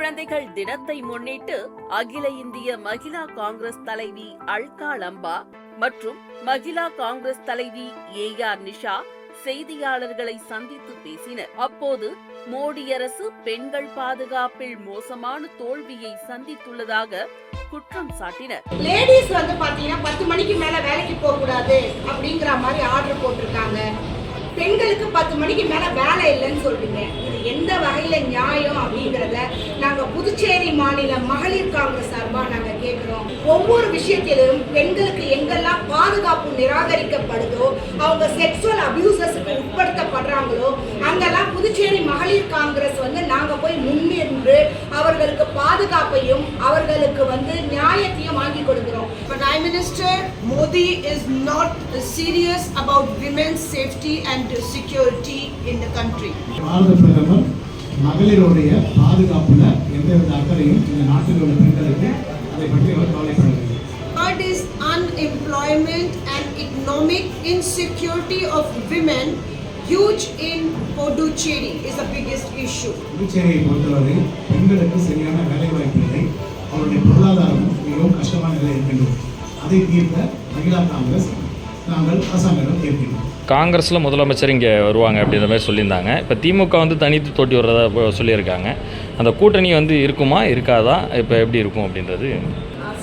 குழந்தைகள் தினத்தை முன்னிட்டு அகில இந்திய மகிழா காங்கிரஸ் தலைவி அல்கா லம்பா மற்றும் மகிழா காங்கிரஸ் தலைவி AR நிஷா செய்தியாளர்களை சந்தித்து பேசினர். அப்போது மோடி அரசு பெண்கள் பாதுகாப்பில் மோசமான தோல்வியை சந்தித்துள்ளதாக குற்றம் சாட்டினர். லேடிஸ் பாத்தீங்கன்னா 10 மணிக்கு மேல வேலைக்கு போக கூடாது அப்படிங்கிற மாதிரி ஆர்டர் போட்டிருக்காங்க. பெண்களுக்கு 10 மணிக்கு மேல வேலை இல்லைன்னு சொல்றீங்க. இது எந்த வகையில நியாயம் அப்படிங்கறத நாங்க புதுச்சேரி மாநில மகளிர் காங்கிரஸ் சார்பா நாங்க கேட்கிறோம். ஒவ்வொரு விஷயத்திலும் பெண்களுக்கு எங்கெல்லாம் பாதுகாப்பு நிராகரிக்கப்படுதோ, அவங்க செக்ஸுவல் அபியூசஸ்க்கு உட்படுத்தப்படுறாங்களோ அங்கெல்லாம் புதுச்சேரி மகளிர் காங்கிரஸ் நாங்க போய் முன்னின்று அவர்களுக்கு பாதுகாப்பையும் அவர்களுக்கு நியாயத்தையும் வாங்கி கொடுக்கிறோம். Prime Minister Modi is not serious about women's safety and security in the country. பாரத பிரதமர் மகளிருடைய பாதுகாப்புல எந்தவித அக்கறையும் இந்த நாட்டில் உள்ள பெண்களுக்கு அதை பற்றி அவர் கவலைப்படவில்லை. Third is unemployment and economic insecurity of women, huge in Puducherry, is the biggest issue. புதுச்சேரியை பொறுத்தவரை பெண்களுக்கு சரியான வேலை வாய்ப்பு இல்லை, அவருடைய பொருளாதாரமும் மிகவும் கஷ்டமான நிலை இருக்கின்றது. அதை தீர்க்க மகிழா காங்கிரஸ் நாங்கள் அரசாங்கம் கேட்கிறோம். காங்கிரஸில் முதலமைச்சர் இங்கே வருவாங்க அப்படின்ற மாதிரி சொல்லியிருந்தாங்க. இப்போ திமுக தனித்து தோட்டி வர்றதா சொல்லியிருக்காங்க. அந்த கூட்டணி இருக்குமா இருக்காதா, இப்போ எப்படி இருக்கும் அப்படின்றது?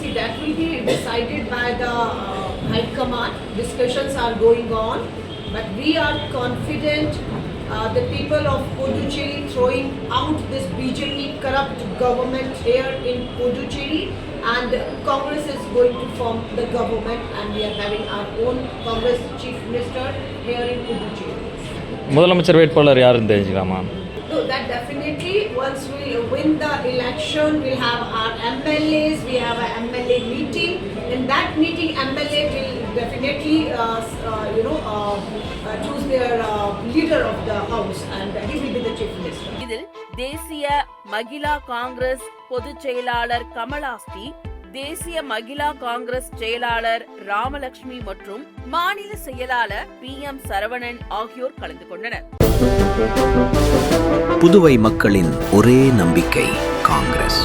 See, that will be decided by the High Command. Discussions are going on, but we are confident the people of Puducherry throwing out this BJP corrupt government here in Puducherry, and Congress is going to form the government, and we are having our own Congress chief minister here in Puducherry. முதலமைச்சர் வேட்பாளர் யாருன்னு தெரிஞ்சுக்கலாமா? No, that definitely once we win the election, we'll have our MLAs, we have an MLA meeting. In that meeting, MLA will definitely choose their leader of the house, and he will be the chief minister. இதில் தேசிய மகிழா காங்கிரஸ் பொதுச் செயலாளர் கமலாஸ்ரீ, தேசிய மகிழா காங்கிரஸ் செயலாளர் ராமலட்சுமி மற்றும் மாநில செயலாளர் PM Saravanan ஆகியோர் கலந்து கொண்டனர். புதுவை மக்களின் ஒரே நம்பிக்கை காங்கிரஸ்.